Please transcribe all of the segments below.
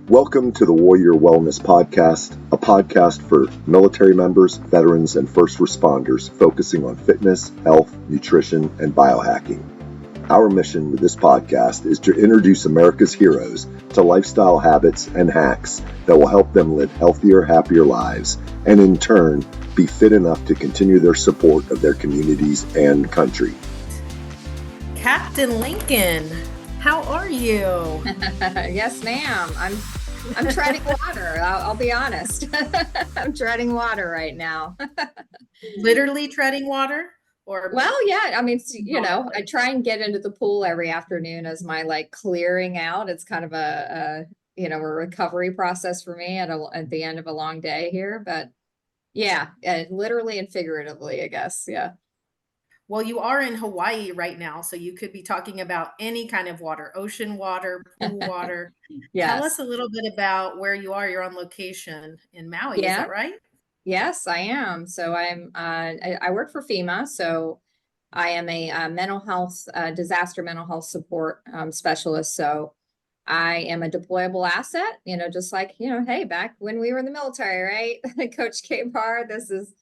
Welcome to the Warrior Wellness Podcast, a podcast for military members, veterans, and first responders focusing on fitness, health, nutrition, and biohacking. Our mission with this podcast is to introduce America's heroes to lifestyle habits and hacks that will help them live healthier, happier lives, and in turn, be fit enough to continue their support of their communities and country. Captain Lincoln, how are you? Yes, ma'am. I'm treading water. I'll be honest. I'm treading water right now. Literally treading water? Or Well, yeah. I mean, I try and get into the pool every afternoon as my clearing out. It's kind of a recovery process for me at the end of a long day here. But yeah, literally and figuratively, I guess. Yeah. Well, you are in Hawaii right now, so you could be talking about any kind of water, ocean water, pool water. Yes. Tell us a little bit about where you are. You're on location in Maui, Yeah. is that right? Yes, I am. So I work for FEMA. So I am a mental health, disaster mental health support specialist. So I am a deployable asset, just like, hey, back when we were in the military, right? Coach K Bar, this is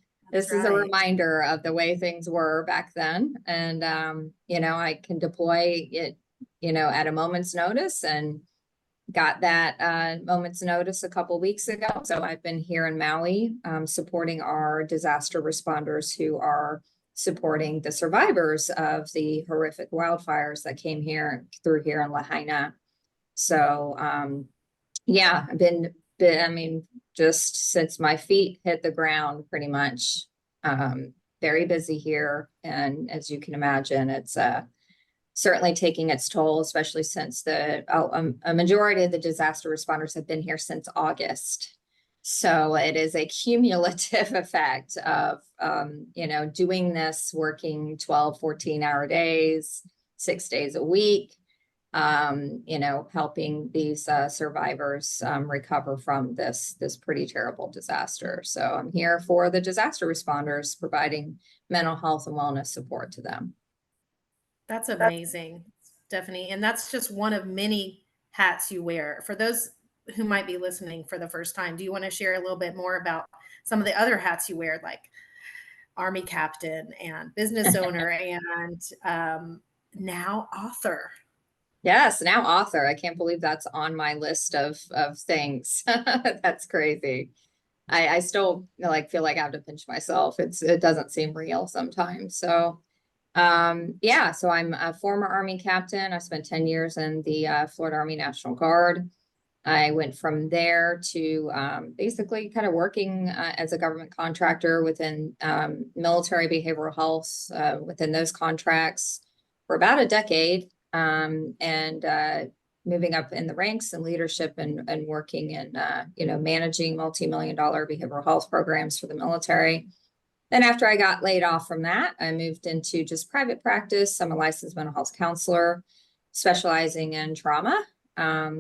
a reminder of the way things were back then. And, I can deploy it, at a moment's notice, and got that moment's notice a couple weeks ago. So I've been here in Maui supporting our disaster responders who are supporting the survivors of the horrific wildfires that came through here in Lahaina. So yeah, I've been just since my feet hit the ground, pretty much very busy here. And as you can imagine, it's certainly taking its toll, especially since a majority of the disaster responders have been here since August. So it is a cumulative effect of, doing this, working 12, 14-hour days, 6 days a week, helping these survivors recover from this pretty terrible disaster. So I'm here for the disaster responders, providing mental health and wellness support to them. That's amazing, Stephanie. And that's just one of many hats you wear. For those who might be listening for the first time, do you want to share a little bit more about some of the other hats you wear, like Army captain and business owner and now author? Yes, now author. I can't believe that's on my list of things. That's crazy. I still feel like I have to pinch myself. It doesn't seem real sometimes. So so I'm a former Army captain. I spent 10 years in the Florida Army National Guard. I went from there to basically kind of working as a government contractor within military behavioral health within those contracts for about a decade, and moving up in the ranks and leadership and working in managing multi-million-dollar behavioral health programs for the military. Then after I got laid off from that, I moved into just private practice. I'm a licensed mental health counselor specializing in trauma,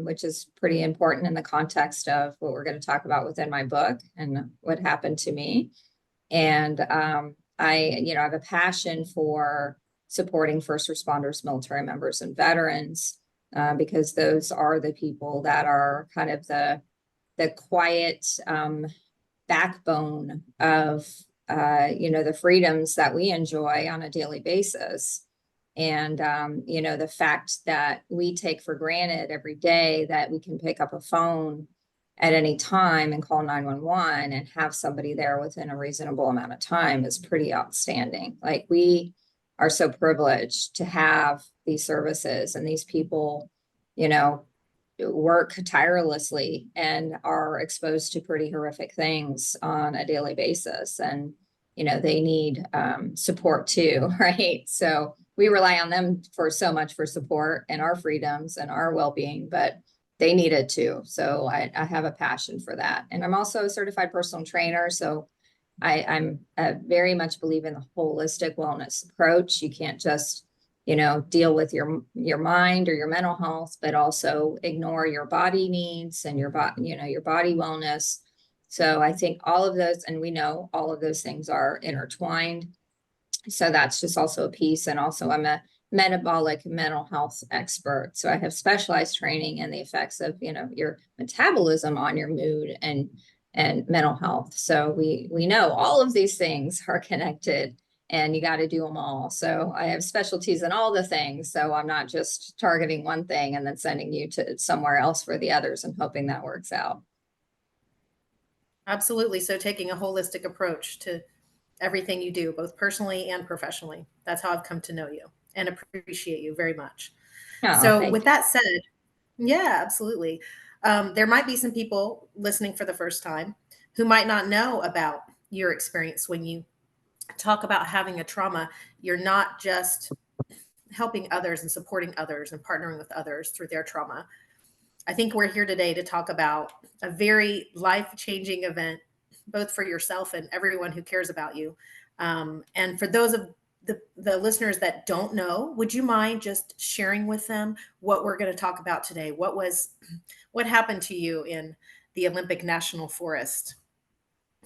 which is pretty important in the context of what we're going to talk about within my book and what happened to me. And I have a passion for supporting first responders, military members, and veterans, because those are the people that are kind of the quiet backbone of the freedoms that we enjoy on a daily basis. And, the fact that we take for granted every day that we can pick up a phone at any time and call 911 and have somebody there within a reasonable amount of time is pretty outstanding. Like, we are so privileged to have these services, and these people, work tirelessly and are exposed to pretty horrific things on a daily basis. And, they need support too, right? So we rely on them for so much for support and our freedoms and our well-being, but they need it too. So I have a passion for that. And I'm also a certified personal trainer. So I'm very much believe in the holistic wellness approach. You can't just deal with your mind or your mental health, but also ignore your body needs and your body wellness. So I think all of those, and we know all of those things are intertwined. So that's just also a piece. And also I'm a metabolic mental health expert. So I have specialized training in the effects of, your metabolism on your mood and mental health. So we know all of these things are connected, and you got to do them all. So I have specialties in all the things. So I'm not just targeting one thing and then sending you to somewhere else for the others and hoping that works out. Absolutely. So taking a holistic approach to everything you do, both personally and professionally. That's how I've come to know you and appreciate you very much. Oh, So with that said, yeah, absolutely. There might be some people listening for the first time who might not know about your experience. When you talk about having a trauma, you're not just helping others and supporting others and partnering with others through their trauma. I think we're here today to talk about a very life-changing event, both for yourself and everyone who cares about you. And for those of the listeners that don't know, would you mind just sharing with them what we're going to talk about today? What happened to you in the Olympic National Forest?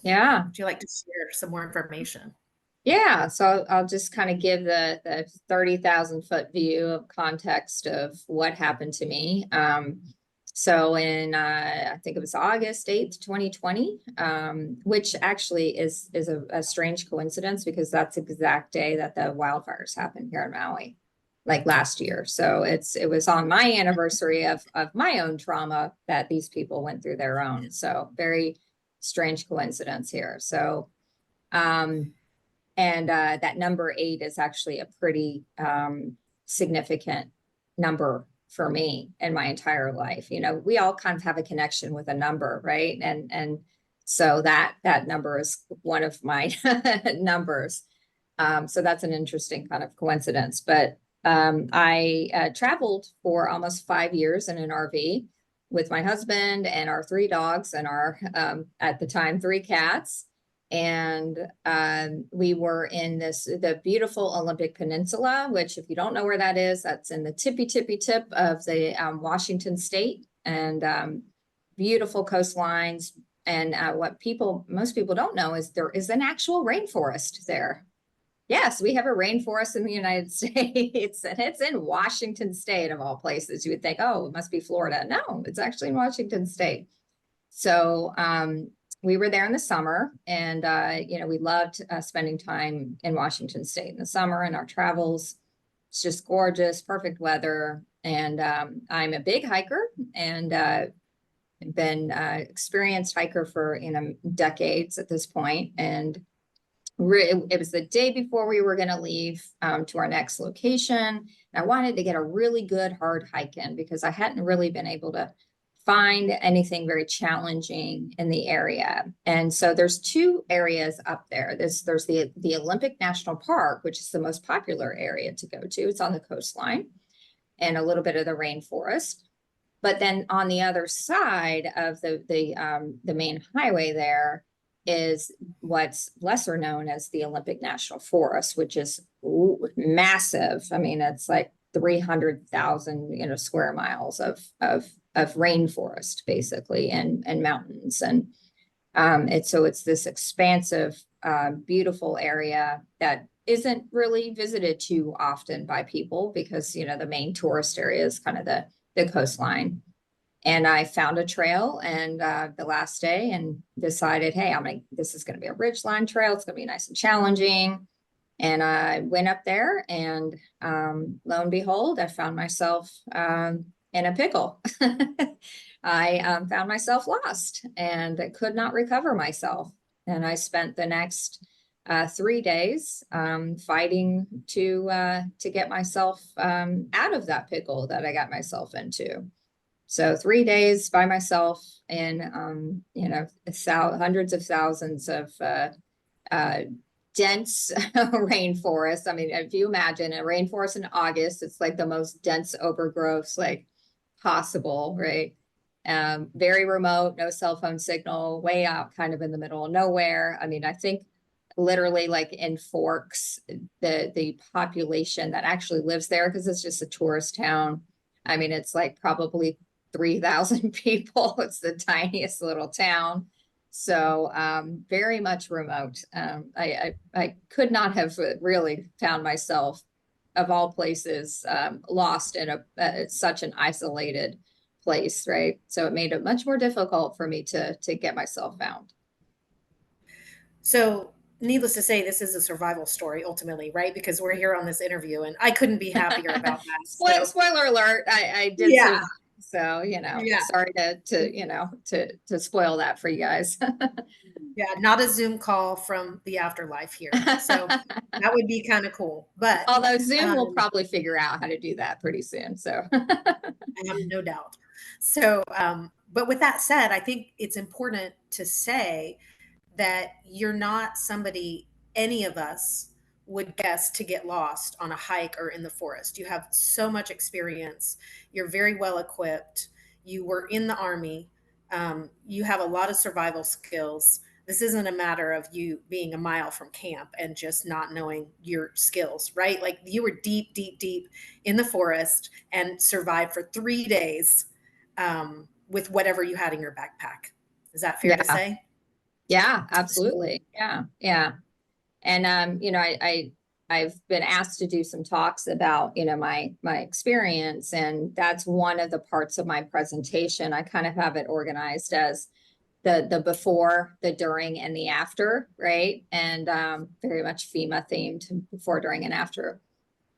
Yeah. Would you like to share some more information? Yeah, so I'll just kind of give the 30,000 foot view of context of what happened to me. So in I think it was August 8th, 2020, which actually is a strange coincidence because that's the exact day that the wildfires happened here in Maui, like last year. So it was on my anniversary of my own trauma that these people went through their own. So very strange coincidence here. So that number 8 is actually a pretty significant number for me in my entire life. We all kind of have a connection with a number, right? And so that number is one of my numbers. So that's an interesting kind of coincidence. But I traveled for almost 5 years in an RV with my husband and our 3 dogs and our, at the time, 3 cats. And we were in the beautiful Olympic Peninsula, which, if you don't know where that is, that's in the tippy tip of the Washington state, and beautiful coastlines. And what most people don't know is there is an actual rainforest there. Yes, we have a rainforest in the United States, and it's in Washington state of all places. You would think, oh, it must be Florida. No, it's actually in Washington state. So we were there in the summer, and we loved spending time in Washington state in the summer in our travels. It's just gorgeous, perfect weather. And I'm a big hiker, and been experienced hiker for decades at this point. And it was the day before we were going to leave to our next location. And I wanted to get a really good hard hike in because I hadn't really been able to find anything very challenging in the area. And so there's 2 areas up there. There's the Olympic National Park, which is the most popular area to go to. It's on the coastline, and a little bit of the rainforest. But then on the other side of the main highway there is what's lesser known as the Olympic National Forest, which is massive. I mean, it's like 300,000 square miles of rainforest, basically, and mountains. And it's this expansive, beautiful area that isn't really visited too often by people because the main tourist area is kind of the coastline. And I found a trail and the last day and decided, hey, this is going to be a ridgeline trail. It's going to be nice and challenging. And I went up there, and lo and behold, I found myself in a pickle. I found myself lost and I could not recover myself. And I spent the next 3 days fighting to get myself out of that pickle that I got myself into. So 3 days by myself in, hundreds of thousands of dense rainforest. I mean, if you imagine a rainforest in August, it's like the most dense overgrowth like possible, right? Very remote, no cell phone signal, way out kind of in the middle of nowhere. I mean, I think literally like in Forks, the population that actually lives there, because it's just a tourist town. I mean, it's like probably 3,000 people. It's the tiniest little town. So very much remote. I could not have really found myself of all places, lost in such an isolated place, right? So it made it much more difficult for me to get myself found. So, needless to say, this is a survival story ultimately, right? Because we're here on this interview, and I couldn't be happier about that. So, Spoiler alert, I did yeah, survive. So, yeah, sorry to spoil that for you guys. yeah, not a Zoom call from the afterlife here. So that would be kind of cool. But Although Zoom will um, probably figure out how to do that pretty soon. So I have no doubt. So, but with that said, I think it's important to say that you're not somebody any of us would guess to get lost on a hike or in the forest. You have so much experience. You're very well equipped. You were in the army. You have a lot of survival skills. This isn't a matter of you being a mile from camp and just not knowing your skills, right? Like you were deep, deep, deep in the forest and survived for 3 days with whatever you had in your backpack. Is that fair to yeah, say? yeah, absolutely. Yeah, yeah. And I've been asked to do some talks about, my experience, and that's one of the parts of my presentation. I kind of have it organized as the before, the during, and the after, right? And very much FEMA themed, before, during, and after.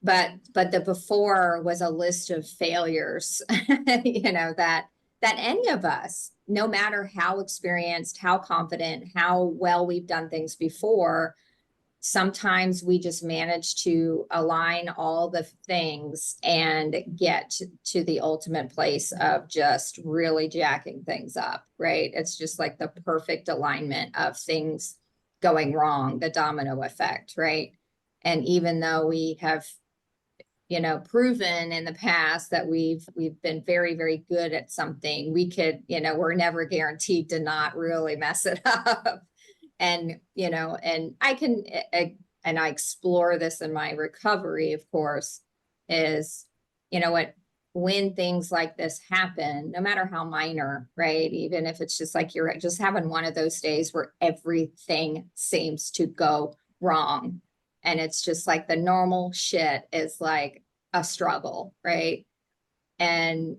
But the before was a list of failures, that any of us, no matter how experienced, how confident, how well we've done things before, sometimes we just manage to align all the things and get to the ultimate place of just really jacking things up, right? It's just like the perfect alignment of things going wrong, the domino effect, right? And even though we have, proven in the past that we've been very, very good at something, we could, we're never guaranteed to not really mess it up. And, and and I explore this in my recovery, of course, is, when things like this happen, no matter how minor, right? Even if it's just like you're just having one of those days where everything seems to go wrong. And it's just like the normal shit is like a struggle, right? And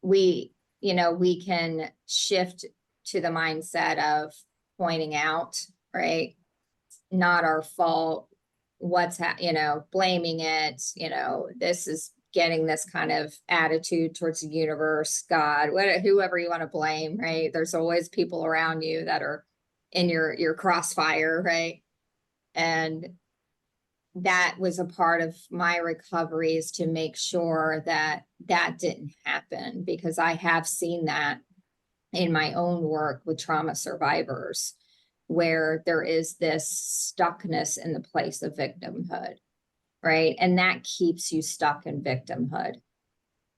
we can shift to the mindset of pointing out, right? Not our fault. Blaming it, this is getting this kind of attitude towards the universe, God, whoever you want to blame, right? There's always people around you that are in your crossfire, right? And that was a part of my recovery, is to make sure that that didn't happen, because I have seen that in my own work with trauma survivors, where there is this stuckness in the place of victimhood, right? And that keeps you stuck in victimhood.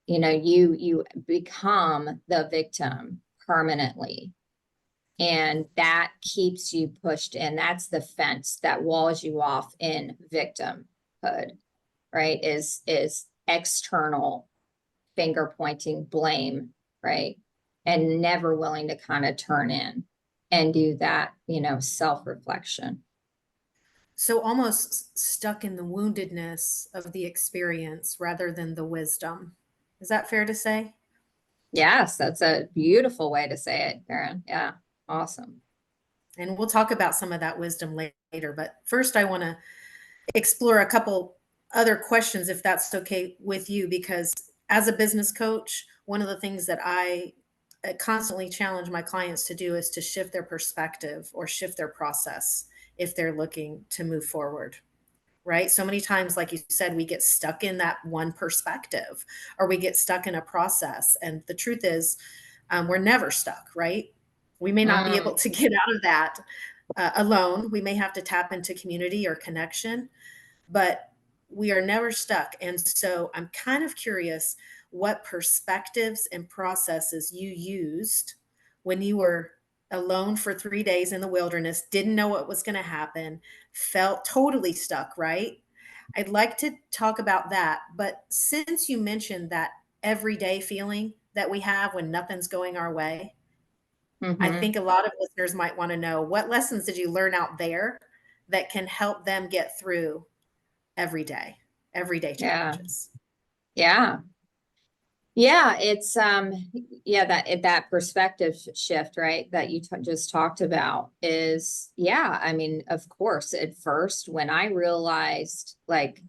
You become the victim permanently, and that keeps you pushed in. That's the fence that walls you off in victimhood, right? Is external finger pointing, blame, right? And never willing to kind of turn in and do that, self-reflection. So almost stuck in the woundedness of the experience rather than the wisdom. Is that fair to say? Yes, that's a beautiful way to say it, Karen. Yeah, awesome. And we'll talk about some of that wisdom later. But first, I want to explore a couple other questions, if that's okay with you, because as a business coach, one of the things that I constantly challenge my clients to do is to shift their perspective or shift their process if they're looking to move forward. Right. So many times, like you said, we get stuck in that one perspective or we get stuck in a process. And the truth is, we're never stuck, right? We may not be able Mm. to get out of that alone. We may have to tap into community or connection, but we are never stuck. And so I'm kind of curious what perspectives and processes you used when you were alone for 3 days in the wilderness, didn't know what was going to happen, felt totally stuck, right? I'd like to talk about that. But since you mentioned that everyday feeling that we have when nothing's going our way, I Mm-hmm. think a lot of listeners might want to know, what lessons did you learn out there that can help them get through every day? everyday Yeah. challenges. Yeah. Yeah, it's that perspective shift, right? That you just talked about is, yeah, I mean, of course, at first when I realized like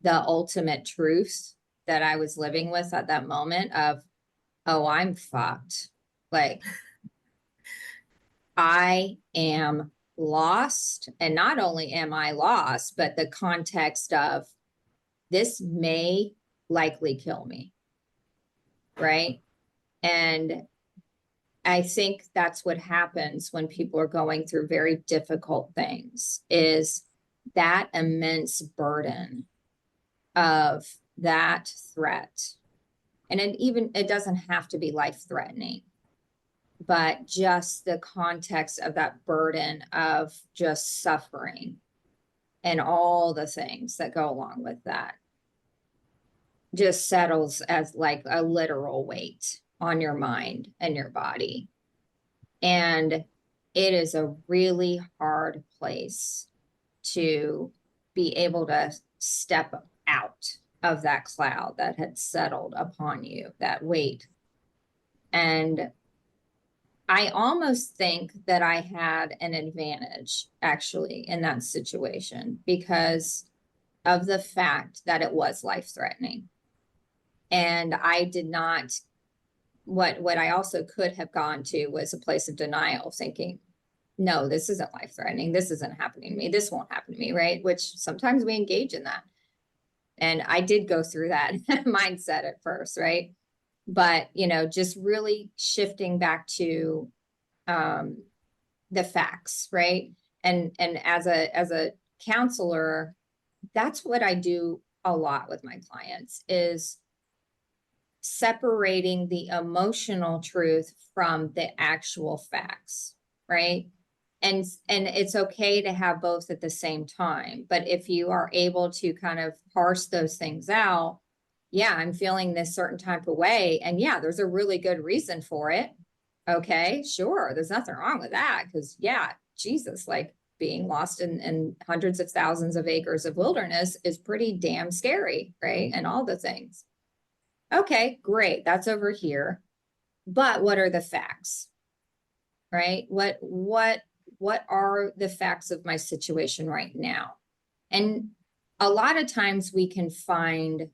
the ultimate truth that I was living with at that moment of, oh, I'm fucked. Like I am lost. And not only am I lost, but the context of this may likely kill me. Right. And I think that's what happens when people are going through very difficult things is that immense burden of that threat. And it doesn't have to be life threatening, but just the context of that burden of just suffering and all the things that go along with that just settles as like a literal weight on your mind and your body. And it is a really hard place to be able to step out of that cloud that had settled upon you, that weight. And I almost think that I had an advantage actually in that situation because of the fact that it was life threatening. And I did not, what I also could have gone to was a place of denial, thinking, no, this isn't life threatening. This isn't happening to me. This won't happen to me. Right. Which sometimes we engage in that. And I did go through that mindset at first. Right. But, just really shifting back to the facts. Right. And as a counselor, that's what I do a lot with my clients is separating the emotional truth from the actual facts, right? And it's okay to have both at the same time, but if you are able to kind of parse those things out, yeah, I'm feeling this certain type of way, and yeah, there's a really good reason for it. Okay, sure, there's nothing wrong with that because yeah, Jesus, like being lost in hundreds of thousands of acres of wilderness is pretty damn scary, right? And all the things. Okay, great. That's over here. But what are the facts? Right? What are the facts of my situation right now? And a lot of times we can find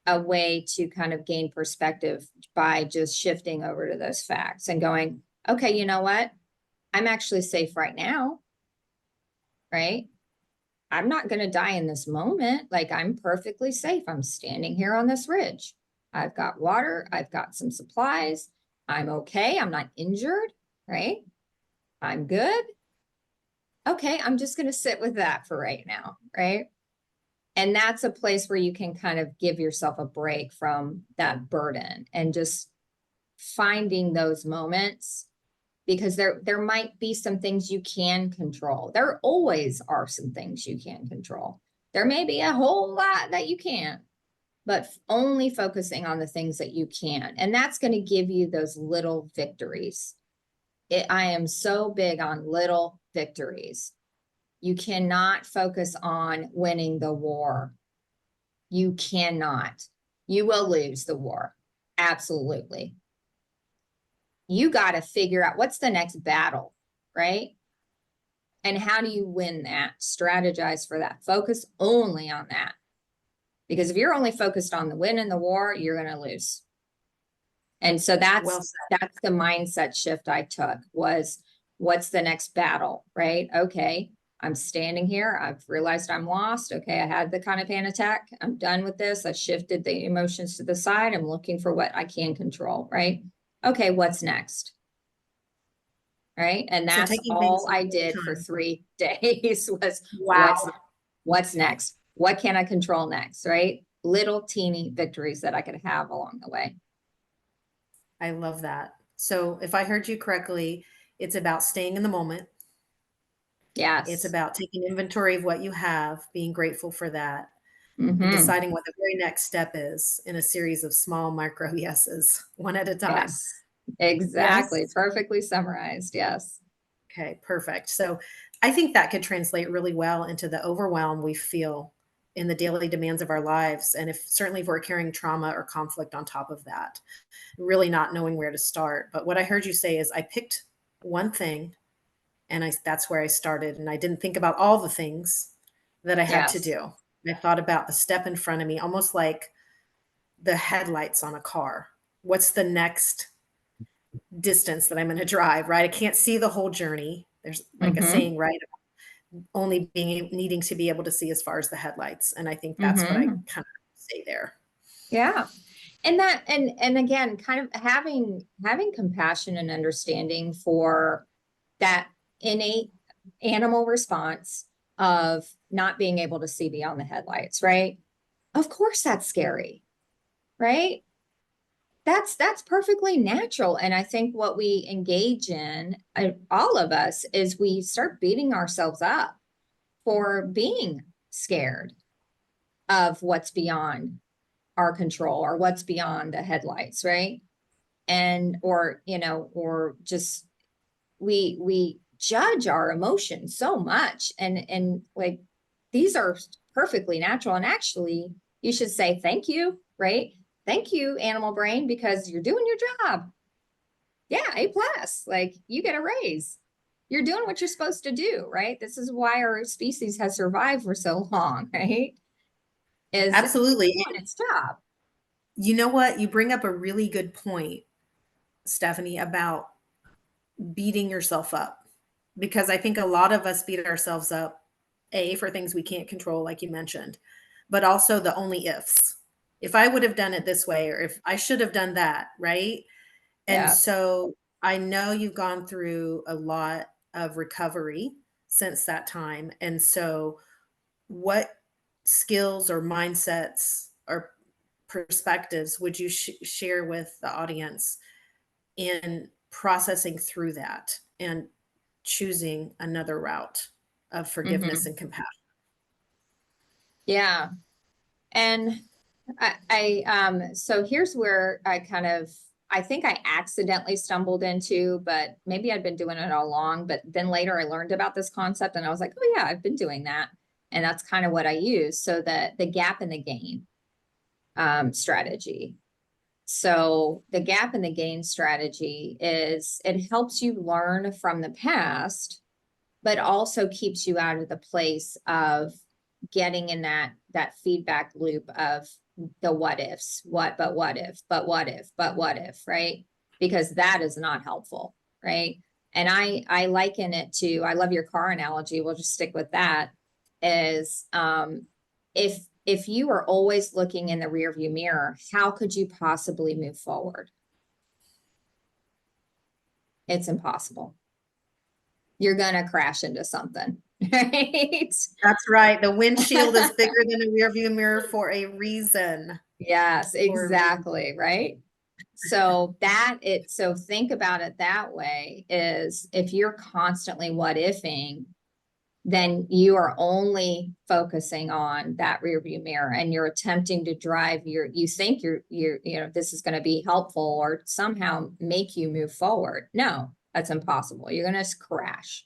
a way to kind of gain perspective by just shifting over to those facts and going, okay, you know what? I'm actually safe right now. Right? I'm not going to die in this moment. Like I'm perfectly safe. I'm standing here on this ridge. I've got water. I've got some supplies. I'm okay. I'm not injured, right? I'm good. Okay. I'm just going to sit with that for right now, right? And that's a place where you can kind of give yourself a break from that burden and just finding those moments because there might be some things you can control. There always are some things you can control. There may be a whole lot that you can't, but only focusing on the things that you can. And that's going to give you those little victories. I am so big on little victories. You cannot focus on winning the war. You cannot. You will lose the war. Absolutely. You got to figure out what's the next battle, right? And how do you win that? Strategize for that. Focus only on that. Because if you're only focused on the win in the war, you're going to lose. And so that's the mindset shift I took was what's the next battle, right? Okay, I'm standing here. I've realized I'm lost. Okay, I had the kind of panic attack. I'm done with this. I shifted the emotions to the side. I'm looking for what I can control, right? Okay, what's next? Right. And that's all I did for 3 days was what's next? What can I control next? Right. Little teeny victories that I could have along the way. I love that. So if I heard you correctly, it's about staying in the moment. Yes. It's about taking inventory of what you have, being grateful for that, and Mhm. deciding what the very next step is in a series of small micro yeses, one at a time. Yes, exactly. Yes? Perfectly summarized. Yes. Okay, perfect. So I think that could translate really well into the overwhelm we feel in the daily demands of our lives. And if certainly if we're carrying trauma or conflict on top of that, really not knowing where to start. But what I heard you say is I picked one thing and that's where I started. And I didn't think about all the things that I had to Yes. do. I thought about the step in front of me, almost like the headlights on a car. What's the next distance that I'm going to drive, right? I can't see the whole journey. There's like a Mm-hmm. saying, right? Only needing to be able to see as far as the headlights. And I think that's what I Mm-hmm. kind of say there. Yeah. And that, and again, kind of having compassion and understanding for that innate animal response of not being able to see beyond the headlights, right? Of course that's scary, right? That's perfectly natural. And I think what we engage in, all of us, is we start beating ourselves up for being scared of what's beyond our control or what's beyond the headlights, right? And or or just we judge our emotions so much, and like these are perfectly natural. And actually you should say thank you, right? Thank you, animal brain, because you're doing your job. Yeah, A+, like you get a raise. You're doing what you're supposed to do, right? This is why our species has survived for so long, right? Is Absolutely. doing its job. You know what? You bring up a really good point, Stephanie, about beating yourself up. Because I think a lot of us beat ourselves up, A, for things we can't control, like you mentioned, but also the only ifs. If I would have done it this way, or if I should have done that, right? And Yes. so I know you've gone through a lot of recovery since that time. And so, what skills or mindsets or perspectives would you share with the audience in processing through that and choosing another route of forgiveness Mm-hmm. and compassion? Yeah. And so here's where I think I accidentally stumbled into, but maybe I'd been doing it all along. But then later I learned about this concept and I was like, oh yeah, I've been doing that. And that's kind of what I use. So the gap in the gain strategy. So the gap in the gain strategy is it helps you learn from the past, but also keeps you out of the place of getting in that feedback loop of the what ifs, but what if, but what if, but what if, right? Because that is not helpful, right? And I liken it to, I love your car analogy, we'll just stick with that, is if you are always looking in the rearview mirror, how could you possibly move forward? It's impossible. You're gonna crash into something, right? That's right. The windshield is bigger than a rearview mirror for a reason. Yes, exactly, right? So think about it that way, is if you're constantly what ifing, then you are only focusing on that rearview mirror and you're attempting to drive you think this is going to be helpful or somehow make you move forward. No, that's impossible. You're going to crash.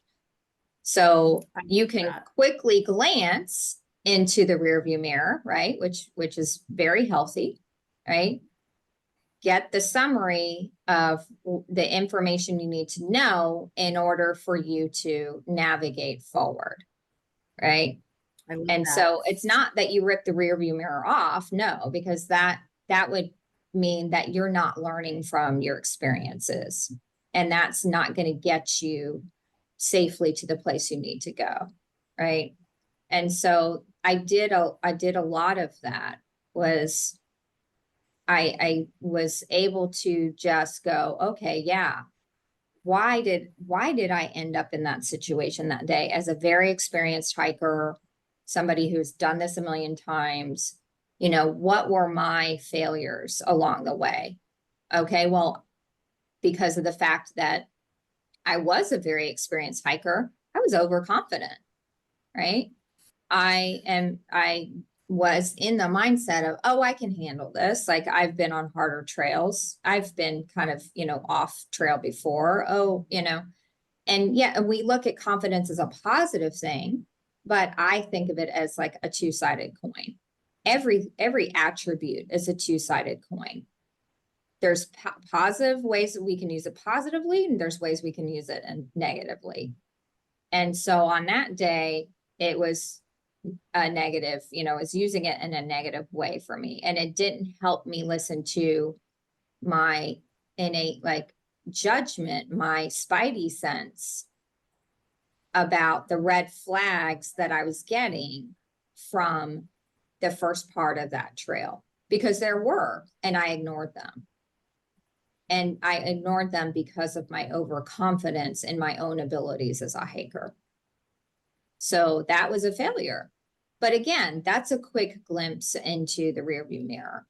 So I you love can that. quickly glance into the rearview mirror, right? Which is very healthy, right? Get the summary of the information you need to know in order for you to navigate forward, right? I love And that. so it's not that you rip the rearview mirror off, no, because that would mean that you're not learning from your experiences, and that's not going to get you safely to the place you need to go, right? And so I did a lot of that. Was I was able to just go, okay, yeah, why did I end up in that situation that day as a very experienced hiker, somebody who's done this a million times? What were my failures along the way? Okay, well, because of the fact that I was a very experienced hiker, I was overconfident, right? I was in the mindset of, oh, I can handle this. Like I've been on harder trails. I've been kind of, off trail before. Oh, and yeah, we look at confidence as a positive thing, but I think of it as like a two-sided coin. Every attribute is a two-sided coin. There's positive ways that we can use it positively, and there's ways we can use it negatively. And so on that day, it was a negative, was using it in a negative way for me. And it didn't help me listen to my innate like judgment, my spidey sense about the red flags that I was getting from the first part of that trail, because there were, and I ignored them. And I ignored them because of my overconfidence in my own abilities as a hiker. So that was a failure. But again, that's a quick glimpse into the rearview mirror.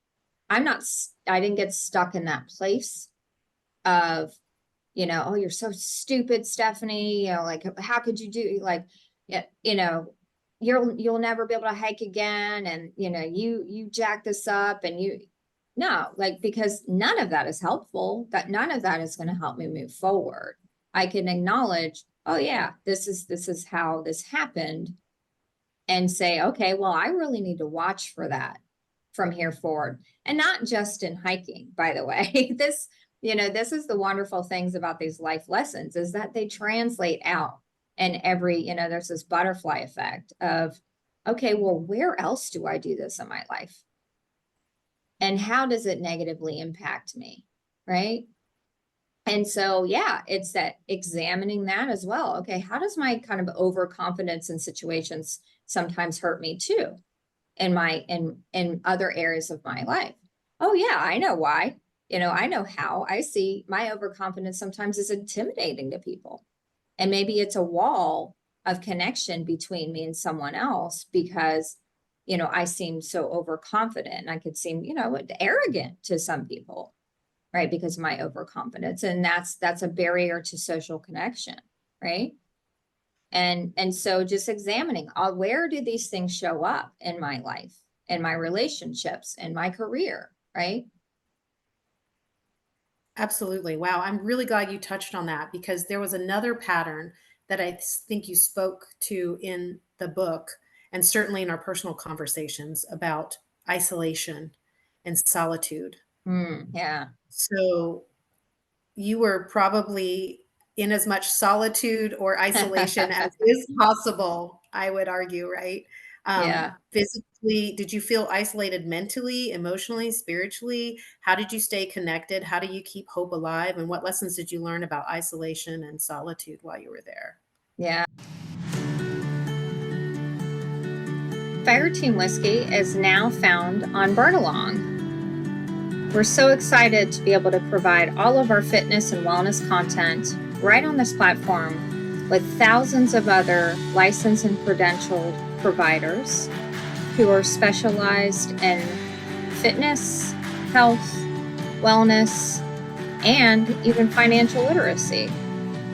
I didn't get stuck in that place of, oh, you're so stupid, Stephanie. Like, how could you do, like, you'll never be able to hike again. And, you jack this up and no, like, because none of that is helpful, that none of that is going to help me move forward. I can acknowledge, oh yeah, this is how this happened, and say, okay, well, I really need to watch for that from here forward. And not just in hiking, by the way. This is the wonderful things about these life lessons, is that they translate out. And there's this butterfly effect of, okay, well, where else do I do this in my life? And how does it negatively impact me? Right. And so, yeah, it's that examining that as well. Okay, how does my kind of overconfidence in situations sometimes hurt me too in other areas of my life? Oh yeah, I know why. I know how. I see my overconfidence sometimes is intimidating to people. And maybe it's a wall of connection between me and someone else because I seem so overconfident. I could seem, arrogant to some people, right? Because of my overconfidence. And that's a barrier to social connection, right? And so just examining, where do these things show up in my life, in my relationships, in my career, right? Absolutely. Wow. I'm really glad you touched on that, because there was another pattern that I think you spoke to in the book, and certainly in our personal conversations, about isolation and solitude. Yeah. So you were probably in as much solitude or isolation as is possible, I would argue, right? Yeah. Physically, did you feel isolated mentally, emotionally, spiritually? How did you stay connected? How do you keep hope alive? And what lessons did you learn about isolation and solitude while you were there? Yeah. Fireteam Whiskey is now found on Burn-A-Long. We're so excited to be able to provide all of our fitness and wellness content right on this platform, with thousands of other licensed and credentialed providers who are specialized in fitness, health, wellness, and even financial literacy.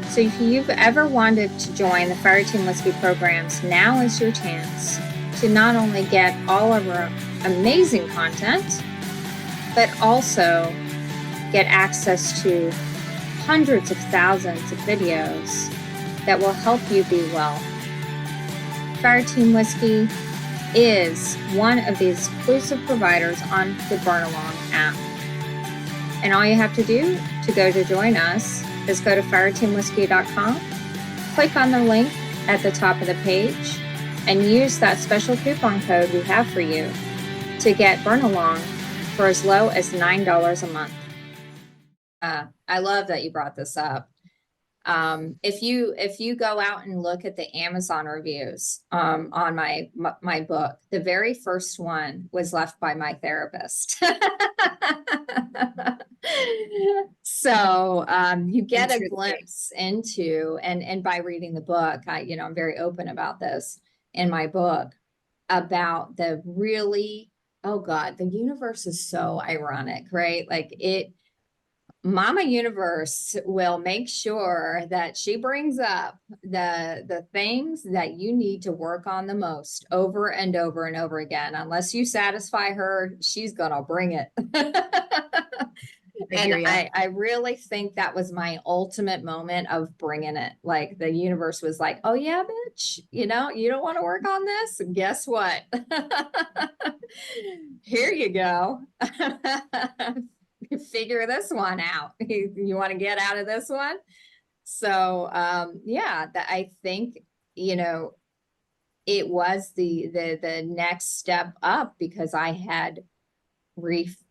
So if you've ever wanted to join the Fireteam Whiskey programs, now is your chance to not only get all of our amazing content, but also get access to hundreds of thousands of videos that will help you be well. Fireteam Whiskey is one of the exclusive providers on the Burn-A-Long app. And all you have to do to go to join us is go to fireteamwhiskey.com, click on the link at the top of the page, and use that special coupon code we have for you to get Burn-A-Long for as low as $9 a month. I love that you brought this up. If you go out and look at the Amazon reviews on my book, the very first one was left by my therapist. So you get a glimpse into, and by reading the book, I'm very open about this in my book, about the really, oh God, the universe is so ironic, right? Like Mama Universe will make sure that she brings up the things that you need to work on the most over and over and over again. Unless you satisfy her, she's gonna bring it. hear And ya. I really think that was my ultimate moment of bringing it. Like the universe was like, oh yeah, bitch, you know, you don't want to work on this? And guess what? Here you go. Figure this one out. You want to get out of this one? So yeah, that I think, you know, it was the next step up because I had refused.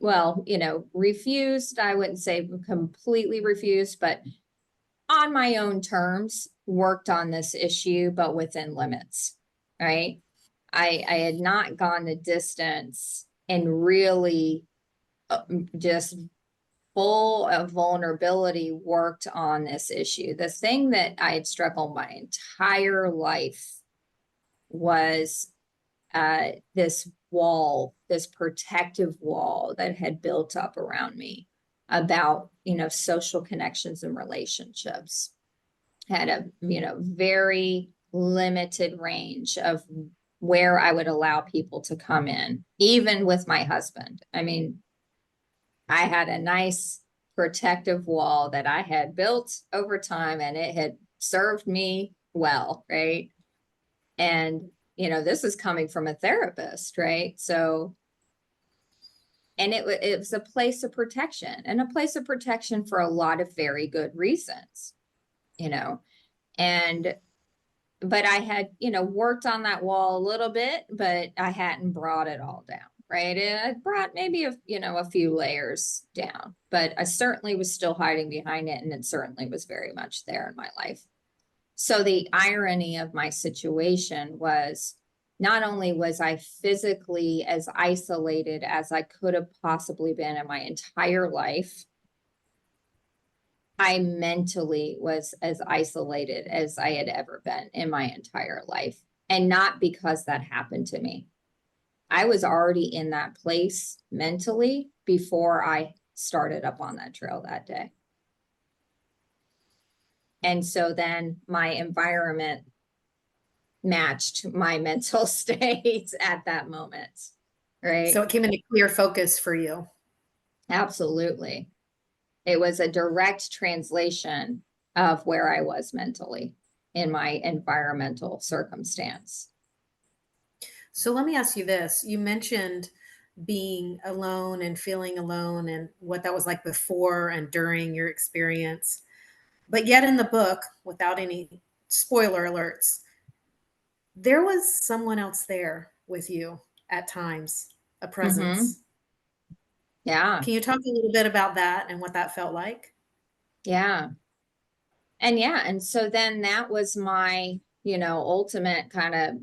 I wouldn't say completely refused, but on my own terms, worked on this issue, but within limits, right? I had not gone the distance and really just full of vulnerability worked on this issue. The thing that I had struggled my entire life was this wall, this protective wall that had built up around me about, you know, social connections and relationships. Had a, you know, very limited range of where I would allow people to come in, even with my husband. I mean, I had a nice protective wall that I had built over time and it had served me well, right? And, you know, this is coming from a therapist, right? So, and it was a place of protection and a place of protection for a lot of very good reasons, you know, and, but I had, you know, worked on that wall a little bit, but I hadn't brought it all down, right? And I brought maybe a few layers down, but I certainly was still hiding behind it. And it certainly was very much there in my life. So the irony of my situation was not only was I physically as isolated as I could have possibly been in my entire life, I mentally was as isolated as I had ever been in my entire life. And not because that happened to me. I was already in that place mentally before I started up on that trail that day. And so then my environment matched my mental state at that moment, right? So it came into clear focus for you. Absolutely. It was a direct translation of where I was mentally in my environmental circumstance. So let me ask you this. You mentioned being alone and feeling alone and what that was like before and during your experience. But yet in the book, without any spoiler alerts, there was someone else there with you at times, a presence. Yeah. Can you talk a little bit about that and what that felt like? Yeah. And so then that was my, you know, ultimate kind of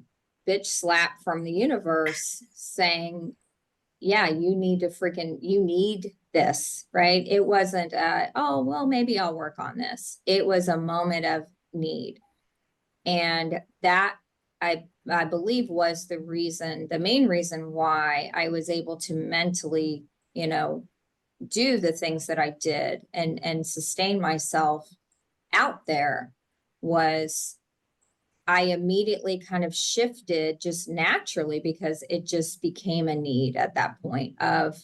bitch slap from the universe saying, yeah, you need this, right? It wasn't, oh, well, maybe I'll work on this. It was a moment of need. And that I believe was the main reason why I was able to mentally, you know, do the things that I did and sustain myself out there was I immediately kind of shifted just naturally because it just became a need at that point of,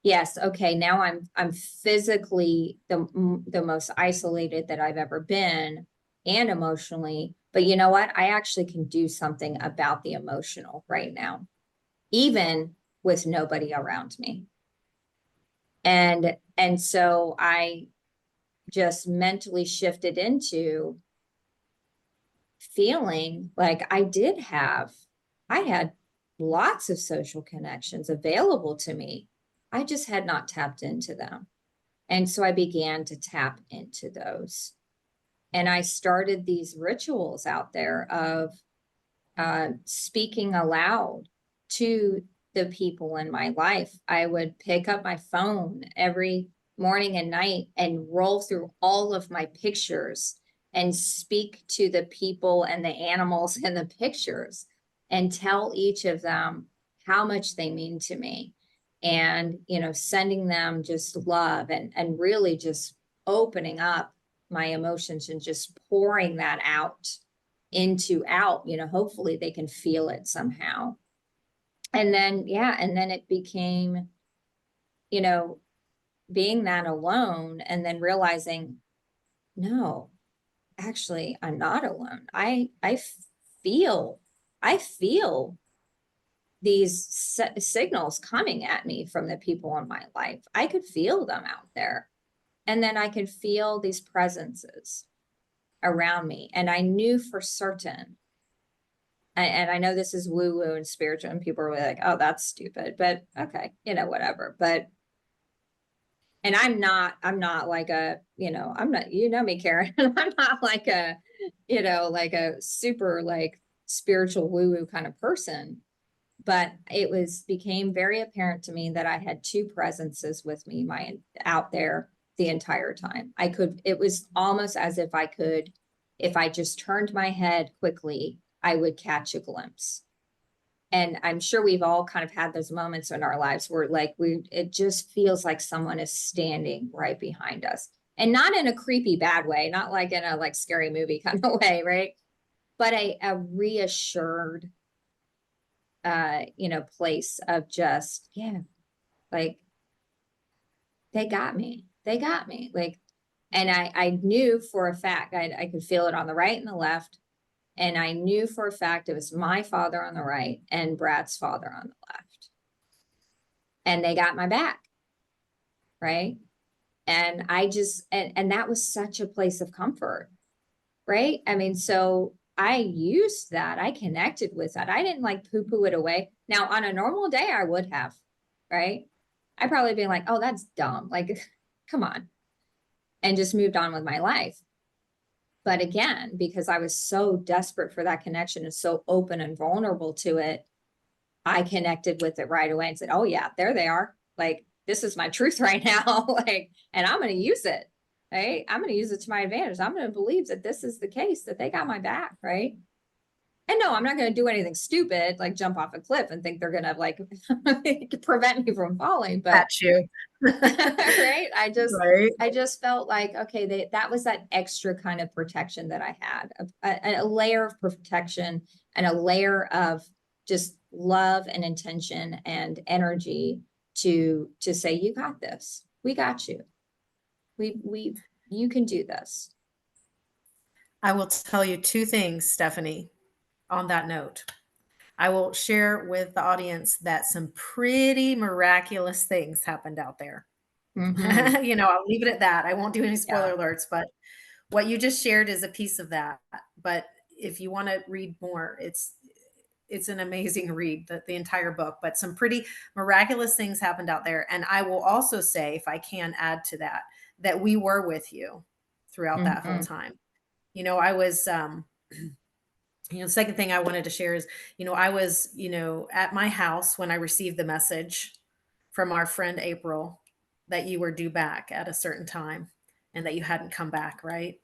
yes, okay, now I'm physically the most isolated that I've ever been and emotionally, but you know what? I actually can do something about the emotional right now, even with nobody around me. And so I just mentally shifted into feeling like I had lots of social connections available to me. I just had not tapped into them. And so I began to tap into those. And I started these rituals out there of speaking aloud to the people in my life. I would pick up my phone every morning and night and roll through all of my pictures and speak to the people and the animals in the pictures and tell each of them how much they mean to me. And, you know, sending them just love and really just opening up my emotions and just pouring that out, you know, hopefully they can feel it somehow. And then it became, you know, being that alone and then realizing, no, actually, I'm not alone. Feel, I feel these signals coming at me from the people in my life. I could feel them out there. And then I could feel these presences around me. And I knew for certain, and I know this is woo woo and spiritual, and people are like, oh, that's stupid, but okay, whatever. But, and I'm not like I'm not, me, Karen, I'm not like like a super like spiritual woo woo kind of person. But became very apparent to me that I had two presences with me out there the entire time. It was almost as if if I just turned my head quickly, I would catch a glimpse. And I'm sure we've all kind of had those moments in our lives where like it just feels like someone is standing right behind us, and not in a creepy bad way, not like in a like scary movie kind of way, right? But a reassured place of just, yeah, like they got me. Like, and I knew for a fact, I could feel it on the right and the left. And I knew for a fact it was my father on the right and Brad's father on the left. And they got my back. Right. And and that was such a place of comfort. Right. I mean, so I used that. I connected with that. I didn't like poo poo it away. Now, on a normal day, I would have. Right. I'd probably be like, oh, that's dumb. Like, come on. And just moved on with my life. But again, because I was so desperate for that connection and so open and vulnerable to it, I connected with it right away and said, oh, yeah, there they are. Like, this is my truth right now. Like, and I'm going to use it. Right. I'm going to use it to my advantage. I'm going to believe that this is the case, that they got my back. Right. And no, I'm not going to do anything stupid, like jump off a cliff and think they're going to like prevent me from falling. But At you. right. Right. I just felt like, okay, that was that extra kind of protection that I had, a layer of protection and a layer of just love and intention and energy to say, you got this. We got you. You can do this. I will tell you two things, Stephanie, on that note. I will share with the audience that some pretty miraculous things happened out there. Mhm. I'll leave it at that. I won't do any spoiler Yeah. alerts, but what you just shared is a piece of that. But if you want to read more, it's an amazing read, the entire book, but some pretty miraculous things happened out there. And I will also say, if I can add to that, that we were with you throughout that whole Mhm. time. I was, the second thing I wanted to share is, I was, at my house when I received the message from our friend April that you were due back at a certain time and that you hadn't come back, right?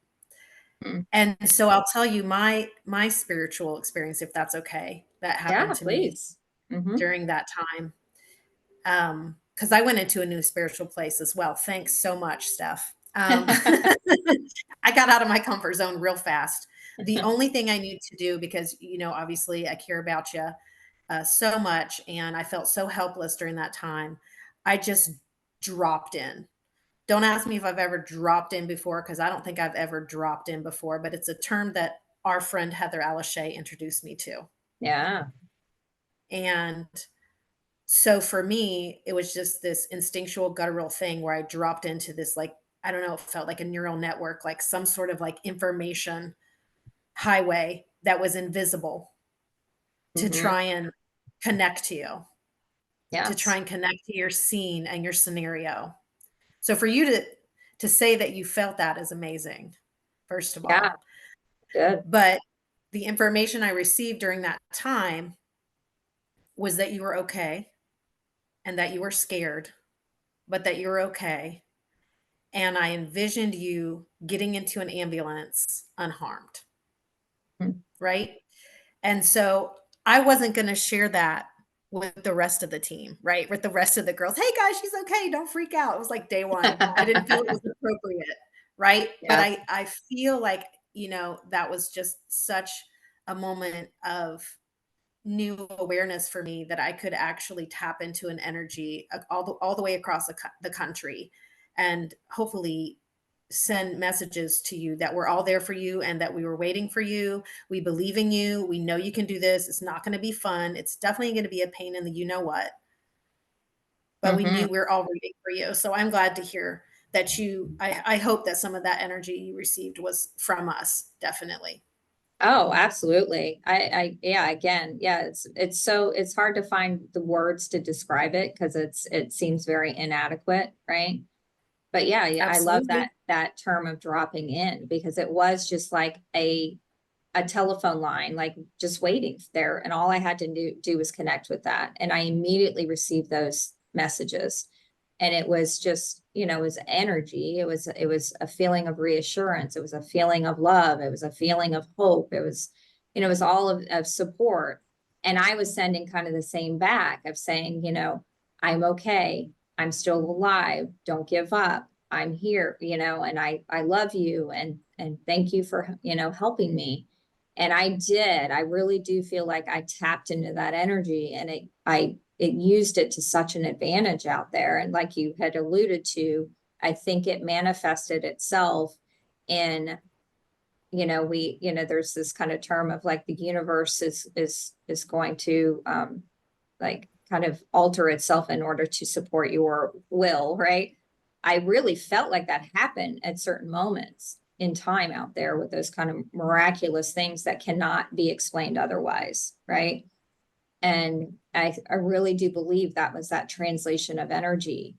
Mm. And so I'll tell you my spiritual experience, if that's okay, that happened Yeah, to me please. Mhm. during that time. Because I went into a new spiritual place as well. Thanks so much, Steph. I got out of my comfort zone real fast. The only thing I need to do, because obviously I care about you so much, and I felt so helpless during that time. I just dropped in. Don't ask me if I've ever dropped in before, because I don't think I've ever dropped in before. But it's a term that our friend Heather Alashea introduced me to, Yeah. and so for me, it was just this instinctual guttural thing where I dropped into this, like, I don't know, it felt like a neural network, like some sort of like information highway that was invisible to Mhm. try and connect to you, to try Yes. and connect to your scene and your scenario. So for you to say that you felt that is amazing, first of Yeah. all. Good. But the information I received during that time was that you were okay and that you were scared, but that you're okay. And I envisioned you getting into an ambulance unharmed, Mm. right? And so I wasn't going to share that with the rest of the team, right? With the rest of the girls. Hey guys, she's okay. Don't freak out. It was like day one. I didn't feel it was appropriate, right? But Yes. I feel like, that was just such a moment of new awareness for me that I could actually tap into an energy all the way across the country and hopefully send messages to you that we're all there for you and that we were waiting for you. We believe in you. We know you can do this. It's not going to be fun. It's definitely going to be a pain in the you know what, but we Mhm. knew we are all rooting for you. So I'm glad to hear that I hope that some of that energy you received was from us. Definitely. Oh, absolutely. Yeah, again, yeah, it's hard to find the words to describe it because it seems very inadequate, right? But yeah, yeah, I love Absolutely. that term of dropping in because it was just like a telephone line, like just waiting there. And all I had to do was connect with that. And I immediately received those messages. And it was just, it was energy. It was a feeling of reassurance. It was a feeling of love. It was a feeling of hope. It was all of support. And I was sending kind of the same back of saying, I'm okay. I'm still alive. Don't give up. I'm here, and I love you and thank you for, helping me. And I really do feel like I tapped into that energy and it used it to such an advantage out there. And like you had alluded to, I think it manifested itself in, there's this kind of term of like the universe is going to, like kind of alter itself in order to support your will, right? I really felt like that happened at certain moments in time out there with those kind of miraculous things that cannot be explained otherwise, right? And I really do believe that was that translation of energy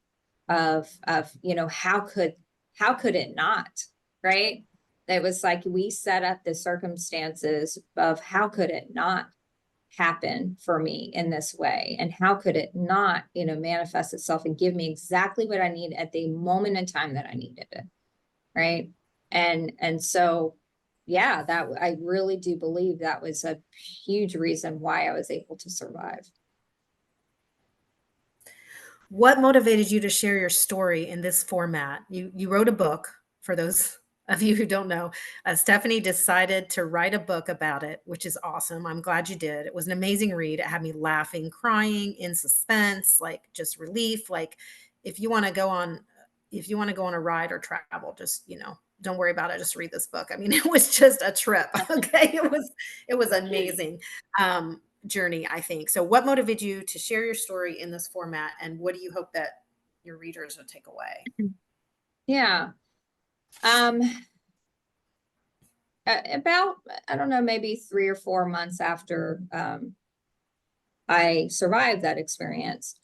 of how could it not, right? It was like we set up the circumstances of how could it not happen for me in this way, and how could it not manifest itself and give me exactly what I need at the moment in time that I needed it, right? And so yeah, that I really do believe that was a huge reason why I was able to survive. What motivated you to share your story in this format? You wrote a book, for those of you who don't know. Stephanie decided to write a book about it, which is awesome. I'm glad you did. It was an amazing read. It had me laughing, crying, in suspense, like just relief. Like if you want to go on if you want to go on a ride or travel, just, don't worry about it. Just read this book. I mean, it was just a trip. Okay. It was amazing. Journey, I think. So what motivated you to share your story in this format, and what do you hope that your readers will take away? Yeah. Um, about, I don't know, maybe 3 or 4 months after I survived that experience,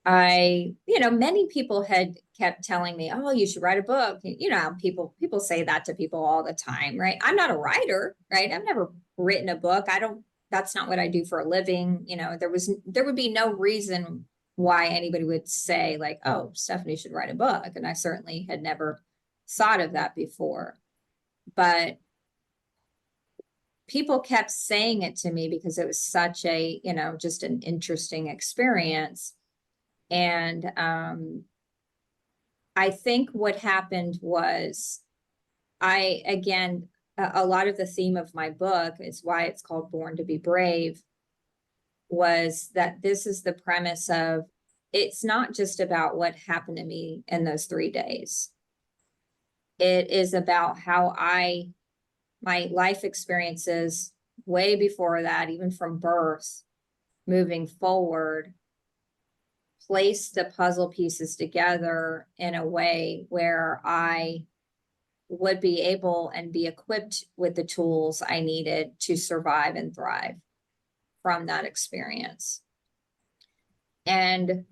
many people had kept telling me, "Oh, you should write a book." People say that to people all the time, right? I'm not a writer, right? I've never written a book. I don't, that's not what I do for a living. There would be no reason why anybody would say like, "Oh, Stephanie should write a book." And I certainly had never thought of that before. But people kept saying it to me because it was such a, just an interesting experience. And I think what happened was again, a lot of the theme of my book is why it's called Born to Be Brave, was that this is the premise of it's not just about what happened to me in those 3 days. It is about how my life experiences way before that, even from birth, moving forward, place the puzzle pieces together in a way where I would be able and be equipped with the tools I needed to survive and thrive from that experience. And